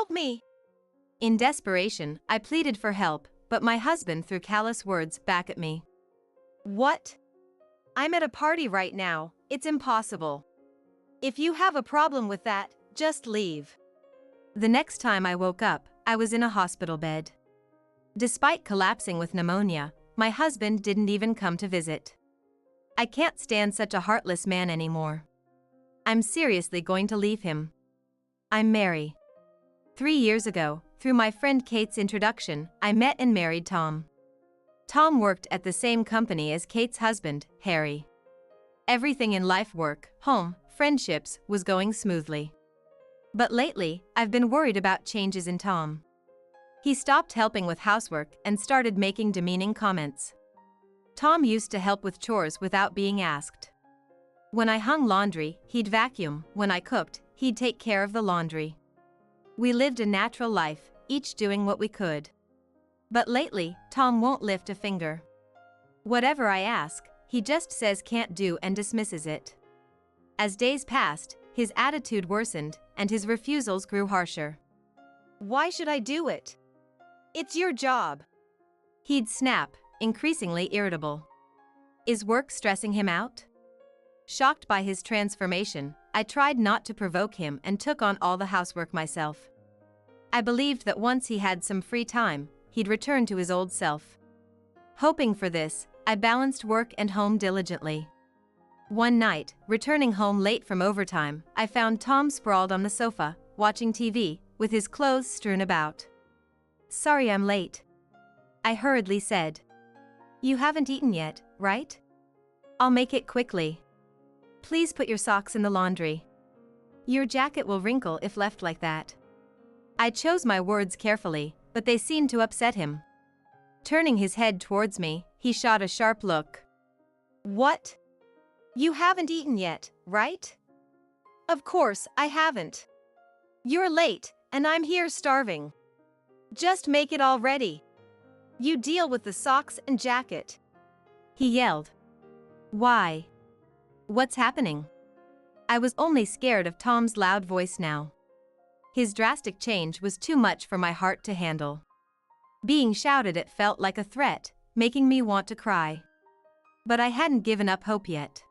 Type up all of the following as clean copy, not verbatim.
Help me! In desperation, I pleaded for help, but my husband threw callous words back at me. What? I'm at a party right now, it's impossible. If you have a problem with that, just leave. The next time I woke up, I was in a hospital bed. Despite collapsing with pneumonia, my husband didn't even come to visit. I can't stand such a heartless man anymore. I'm seriously going to leave him. I'm Mary. 3 years ago, through my friend Kate's introduction, I met and married Tom. Tom worked at the same company as Kate's husband, Harry. Everything in life, work, home, friendships, was going smoothly. But lately, I've been worried about changes in Tom. He stopped helping with housework and started making demeaning comments. Tom used to help with chores without being asked. When I hung laundry, he'd vacuum. When I cooked, he'd take care of the laundry. We lived a natural life, each doing what we could. But lately, Tom won't lift a finger. Whatever I ask, he just says can't do and dismisses it. As days passed, his attitude worsened, and his refusals grew harsher. Why should I do it? It's your job. He'd snap, increasingly irritable. Is work stressing him out? Shocked by his transformation, I tried not to provoke him and took on all the housework myself. I believed that once he had some free time, he'd return to his old self. Hoping for this, I balanced work and home diligently. One night, returning home late from overtime, I found Tom sprawled on the sofa, watching TV, with his clothes strewn about. Sorry I'm late, I hurriedly said. You haven't eaten yet, right? I'll make it quickly. Please put your socks in the laundry. Your jacket will wrinkle if left like that. I chose my words carefully, but they seemed to upset him. Turning his head towards me, he shot a sharp look. What? You haven't eaten yet, right? Of course, I haven't. You're late, and I'm here starving. Just make it all ready. You deal with the socks and jacket. He yelled. Why? What's happening? I was only scared of Tom's loud voice now. His drastic change was too much for my heart to handle. Being shouted at felt like a threat, making me want to cry. But I hadn't given up hope yet.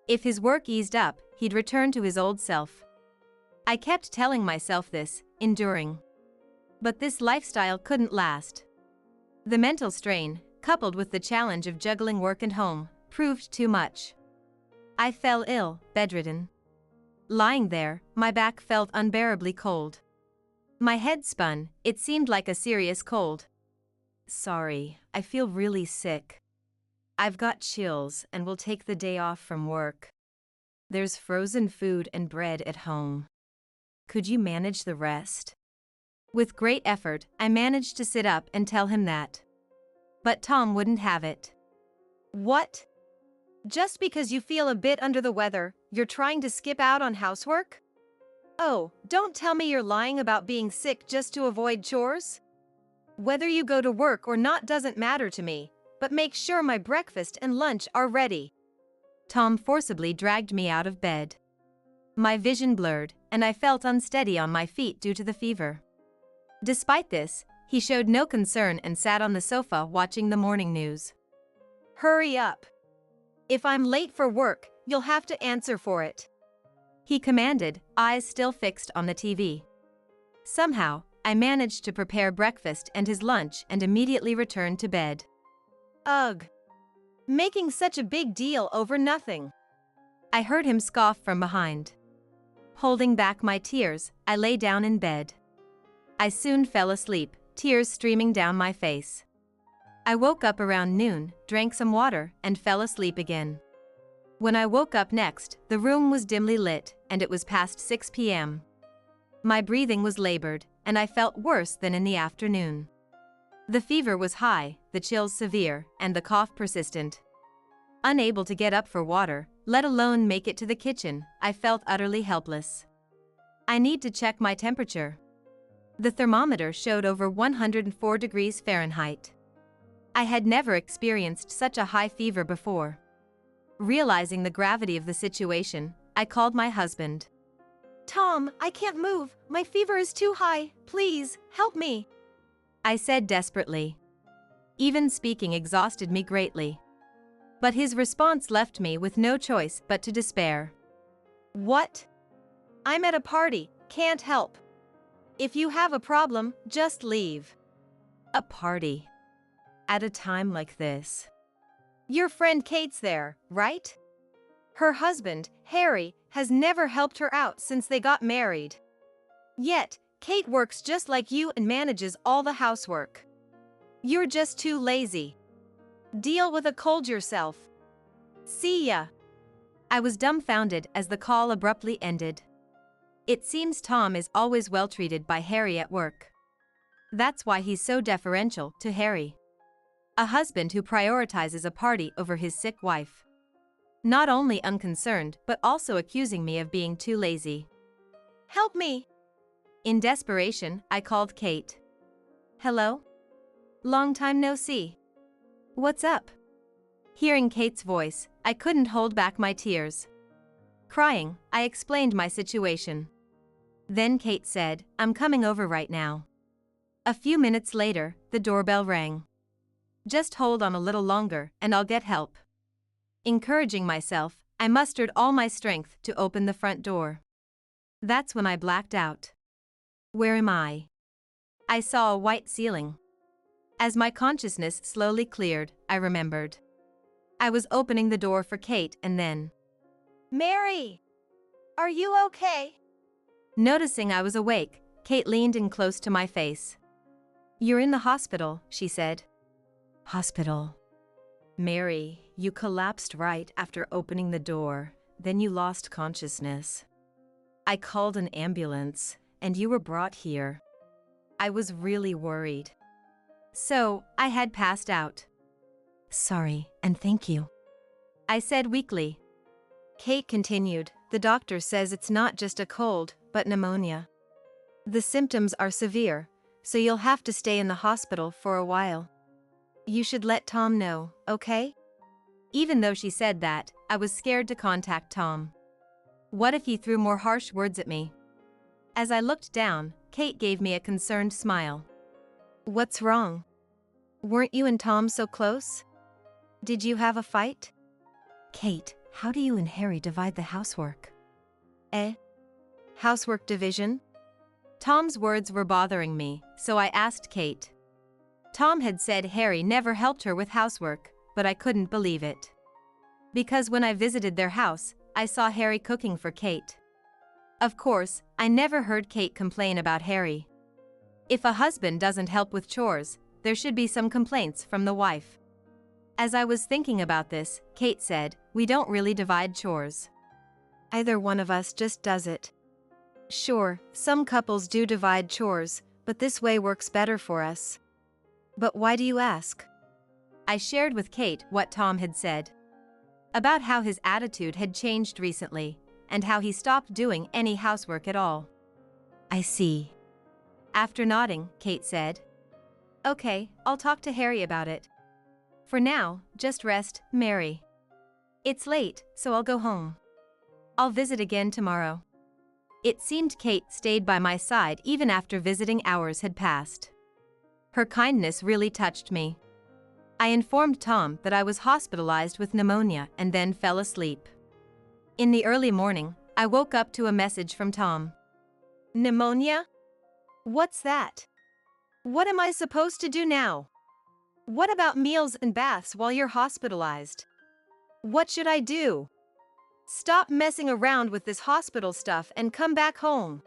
If his work eased up, he'd return to his old self. I kept telling myself this, enduring. But this lifestyle couldn't last. The mental strain, coupled with the challenge of juggling work and home, proved too much. I fell ill, bedridden. Lying there, my back felt unbearably cold. My head spun, it seemed like a serious cold. Sorry, I feel really sick. I've got chills and will take the day off from work. There's frozen food and bread at home. Could you manage the rest? With great effort, I managed to sit up and tell him that. But Tom wouldn't have it. What? Just because you feel a bit under the weather, you're trying to skip out on housework? Oh, don't tell me you're lying about being sick just to avoid chores? Whether you go to work or not doesn't matter to me, but make sure my breakfast and lunch are ready. Tom forcibly dragged me out of bed. My vision blurred, and I felt unsteady on my feet due to the fever. Despite this, he showed no concern and sat on the sofa watching the morning news. Hurry up. If I'm late for work, you'll have to answer for it. He commanded, eyes still fixed on the TV. Somehow, I managed to prepare breakfast and his lunch and immediately returned to bed. Ugh. Making such a big deal over nothing. I heard him scoff from behind. Holding back my tears, I lay down in bed. I soon fell asleep, tears streaming down my face. I woke up around noon, drank some water, and fell asleep again. When I woke up next, the room was dimly lit, and it was past 6 p.m. My breathing was labored, and I felt worse than in the afternoon. The fever was high, the chills severe, and the cough persistent. Unable to get up for water, let alone make it to the kitchen, I felt utterly helpless. I need to check my temperature. The thermometer showed over 104 degrees Fahrenheit. I had never experienced such a high fever before. Realizing the gravity of the situation, I called my husband. Tom, I can't move. My fever is too high. Please, help me. I said desperately. Even speaking exhausted me greatly. But his response left me with no choice but to despair. What? I'm at a party, can't help. If you have a problem, just leave. A party? At a time like this? Your friend Kate's there, right? Her husband, Harry, has never helped her out since they got married. Yet, Kate works just like you and manages all the housework. You're just too lazy. Deal with a cold yourself. See ya. I was dumbfounded as the call abruptly ended. It seems Tom is always well treated by Harry at work. That's why he's so deferential to Harry. A husband who prioritizes a party over his sick wife. Not only unconcerned, but also accusing me of being too lazy. Help me! In desperation, I called Kate. Hello? Long time no see. What's up? Hearing Kate's voice, I couldn't hold back my tears. Crying, I explained my situation. Then Kate said, I'm coming over right now. A few minutes later, the doorbell rang. Just hold on a little longer and I'll get help. Encouraging myself, I mustered all my strength to open the front door. That's when I blacked out. Where am I? I saw a white ceiling. As my consciousness slowly cleared, I remembered. I was opening the door for Kate and then... Mary! Are you okay? Noticing I was awake, Kate leaned in close to my face. You're in the hospital, she said. Hospital. Mary, you collapsed right after opening the door, then you lost consciousness. I called an ambulance, and you were brought here. I was really worried. So, I had passed out. Sorry, and thank you. I said weakly. Kate continued, the doctor says it's not just a cold, but pneumonia. The symptoms are severe, so you'll have to stay in the hospital for a while. You should let Tom know, okay? Even though she said that, I was scared to contact Tom. What if he threw more harsh words at me? As I looked down, Kate gave me a concerned smile. What's wrong? Weren't you and Tom so close? Did you have a fight? Kate, how do you and Harry divide the housework? Housework division? Tom's words were bothering me, so I asked Kate. Tom had said Harry never helped her with housework, but I couldn't believe it. Because when I visited their house, I saw Harry cooking for Kate. Of course, I never heard Kate complain about Harry. If a husband doesn't help with chores, there should be some complaints from the wife. As I was thinking about this, Kate said, we don't really divide chores. Either one of us just does it. Sure, some couples do divide chores, but this way works better for us. But why do you ask? I shared with Kate what Tom had said. About how his attitude had changed recently, and how he stopped doing any housework at all. I see. After nodding, Kate said, okay, I'll talk to Harry about it. For now, just rest, Mary. It's late, so I'll go home. I'll visit again tomorrow. It seemed Kate stayed by my side even after visiting hours had passed. Her kindness really touched me. I informed Tom that I was hospitalized with pneumonia and then fell asleep. In the early morning, I woke up to a message from Tom. Pneumonia? What's that? What am I supposed to do now? What about meals and baths while you're hospitalized? What should I do? Stop messing around with this hospital stuff and come back home.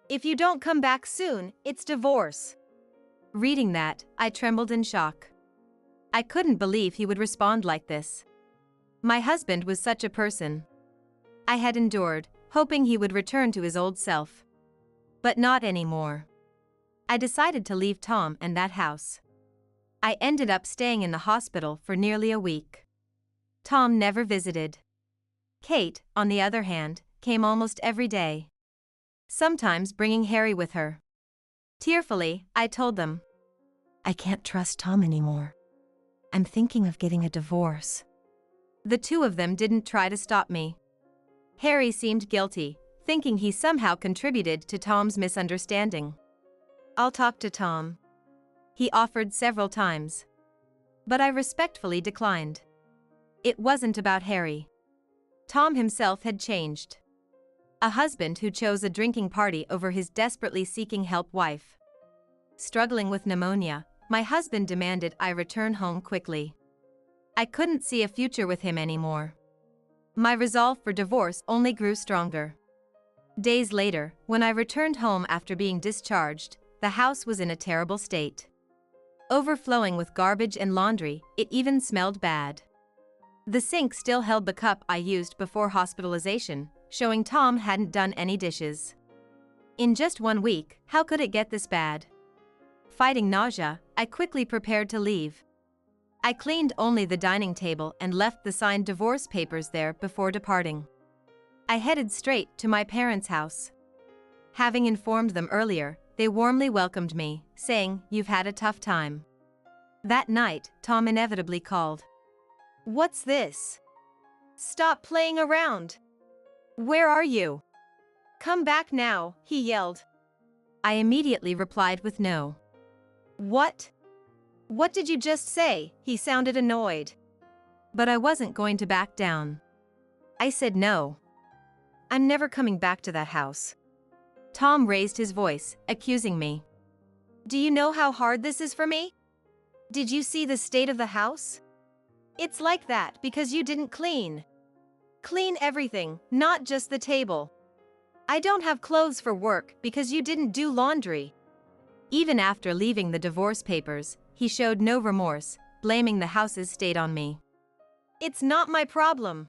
If you don't come back soon, it's divorce. Reading that, I trembled in shock. I couldn't believe he would respond like this. My husband was such a person. I had endured, hoping he would return to his old self. But not anymore. I decided to leave Tom and that house. I ended up staying in the hospital for nearly a week. Tom never visited. Kate, on the other hand, came almost every day. Sometimes bringing Harry with her. Tearfully, I told them. I can't trust Tom anymore. I'm thinking of getting a divorce. The two of them didn't try to stop me. Harry seemed guilty, thinking he somehow contributed to Tom's misunderstanding. "I'll talk to Tom," he offered several times. But I respectfully declined. It wasn't about Harry. Tom himself had changed. A husband who chose a drinking party over his desperately seeking help wife. Struggling with pneumonia, my husband demanded I return home quickly. I couldn't see a future with him anymore. My resolve for divorce only grew stronger. Days later, when I returned home after being discharged, the house was in a terrible state. Overflowing with garbage and laundry, it even smelled bad. The sink still held the cup I used before hospitalization, showing Tom hadn't done any dishes. In just 1 week, how could it get this bad? Fighting nausea, I quickly prepared to leave. I cleaned only the dining table and left the signed divorce papers there before departing. I headed straight to my parents' house. Having informed them earlier, they warmly welcomed me, saying, "You've had a tough time." That night, Tom inevitably called. "What's this? Stop playing around. Where are you? Come back now," he yelled. I immediately replied with no. "What? What did you just say?" He sounded annoyed. But I wasn't going to back down. I said no. "I'm never coming back to that house." Tom raised his voice, accusing me. "Do you know how hard this is for me? Did you see the state of the house? It's like that because you didn't clean. Clean everything, not just the table. I don't have clothes for work because you didn't do laundry." Even after leaving the divorce papers, he showed no remorse, blaming the house's state on me. "It's not my problem.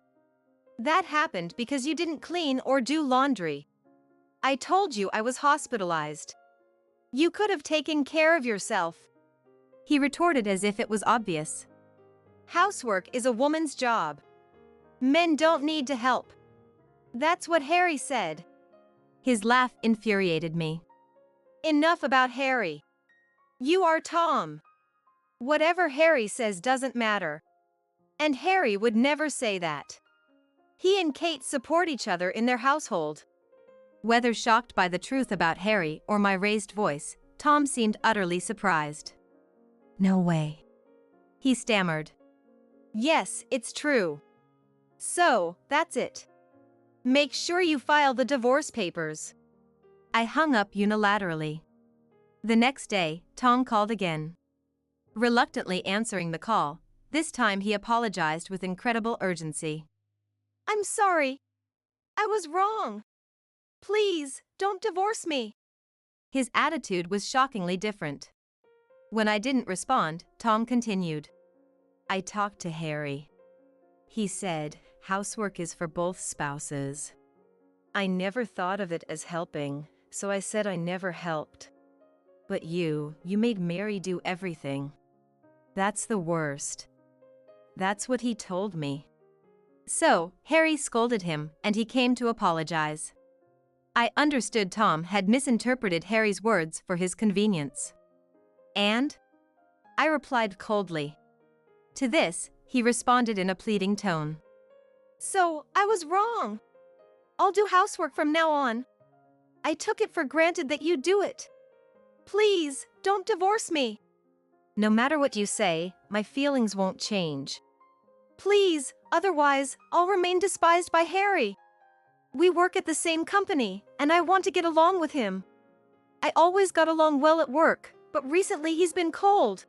That happened because you didn't clean or do laundry. I told you I was hospitalized. You could have taken care of yourself," he retorted as if it was obvious. "Housework is a woman's job. Men don't need to help. That's what Harry said." His laugh infuriated me. "Enough about Harry. You are Tom. Whatever Harry says doesn't matter. And Harry would never say that. He and Kate support each other in their household." Whether shocked by the truth about Harry or my raised voice, Tom seemed utterly surprised. "No way," he stammered. "Yes, it's true. So, that's it. Make sure you file the divorce papers." I hung up unilaterally. The next day, Tom called again. Reluctantly answering the call, this time he apologized with incredible urgency. "I'm sorry. I was wrong. Please, don't divorce me." His attitude was shockingly different. When I didn't respond, Tom continued. "I talked to Harry. He said, housework is for both spouses. I never thought of it as helping, so I said I never helped. But you made Mary do everything. That's the worst." That's what he told me. So, Harry scolded him, and he came to apologize. I understood Tom had misinterpreted Harry's words for his convenience. "And?" I replied coldly. To this, he responded in a pleading tone. "So, I was wrong. I'll do housework from now on. I took it for granted that you'd do it. Please, don't divorce me." "No matter what you say, my feelings won't change. Please, otherwise, I'll remain despised by Harry. We work at the same company, and I want to get along with him. I always got along well at work, but recently he's been cold.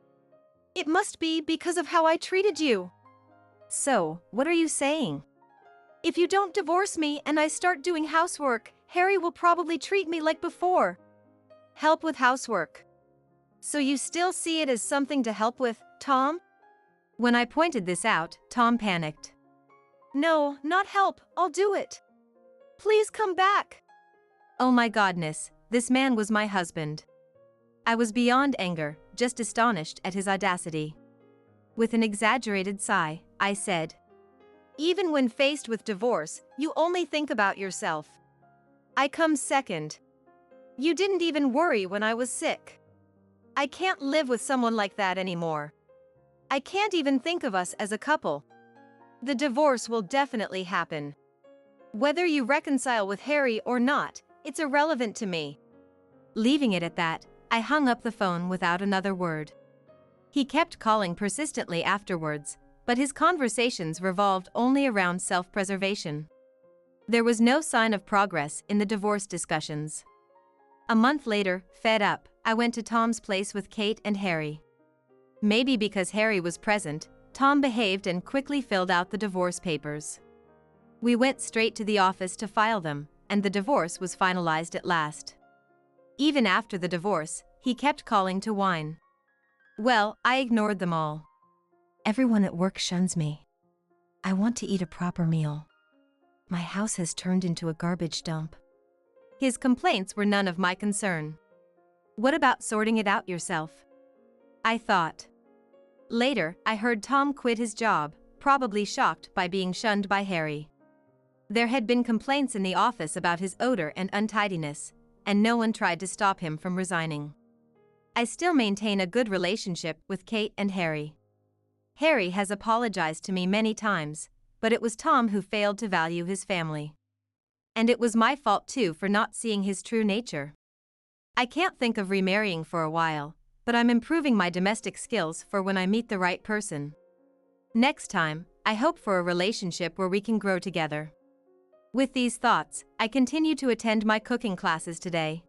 It must be because of how I treated you." "So, what are you saying?" "If you don't divorce me and I start doing housework, Harry will probably treat me like before. Help with housework. So you still see it as something to help with, Tom?" When I pointed this out, Tom panicked. "No, not help, I'll do it. Please come back." Oh my goodness, this man was my husband. I was beyond anger, just astonished at his audacity. With an exaggerated sigh, I said, "Even when faced with divorce, you only think about yourself. I come second. You didn't even worry when I was sick. I can't live with someone like that anymore. I can't even think of us as a couple. The divorce will definitely happen." Whether you reconcile with Harry or not, it's irrelevant to me. Leaving it at that, I hung up the phone without another word. He kept calling persistently afterwards, but his conversations revolved only around self-preservation. There was no sign of progress in the divorce discussions. A month later, fed up, I went to Tom's place with Kate and Harry. Maybe because Harry was present, Tom behaved and quickly filled out the divorce papers. We went straight to the office to file them, and the divorce was finalized at last. Even after the divorce, he kept calling to whine. Well, I ignored them all. Everyone at work shuns me. I want to eat a proper meal. My house has turned into a garbage dump. His complaints were none of my concern. What about sorting it out yourself? I thought. Later, I heard Tom quit his job, probably shocked by being shunned by Harry. There had been complaints in the office about his odor and untidiness, and no one tried to stop him from resigning. I still maintain a good relationship with Kate and Harry. Harry has apologized to me many times, but it was Tom who failed to value his family. And it was my fault too for not seeing his true nature. I can't think of remarrying for a while, but I'm improving my domestic skills for when I meet the right person. Next time, I hope for a relationship where we can grow together. With these thoughts, I continue to attend my cooking classes today.